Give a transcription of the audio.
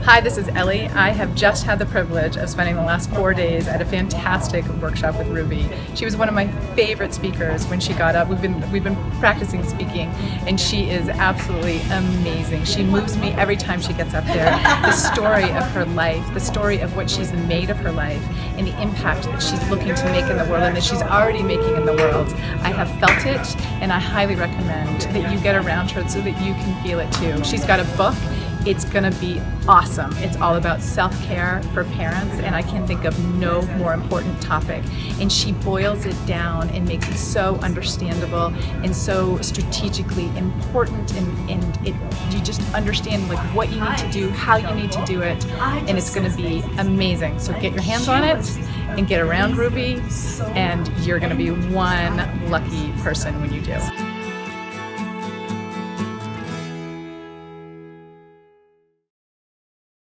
Hi, this is Ellie. I have just had the privilege of spending the last 4 days at a fantastic workshop with Ruby. She was one of my favorite speakers when she got up. We've been practicing speaking, and she is absolutely amazing. She moves me every time she gets up there. The story of her life, the story of what she's made of her life, and the impact that she's looking to make in the world and that she's already making in the world. I have felt it, and I highly recommend that you get around her so that you can feel it too. She's got a book. It's gonna be awesome. It's all about self-care for parents, and I can think of no more important topic. And she boils it down and makes it so understandable and so strategically important, and you just understand like what you need to do, how you need to do it, and it's gonna be amazing. So get your hands on it and get around Ruby, and you're gonna be one lucky person when you do.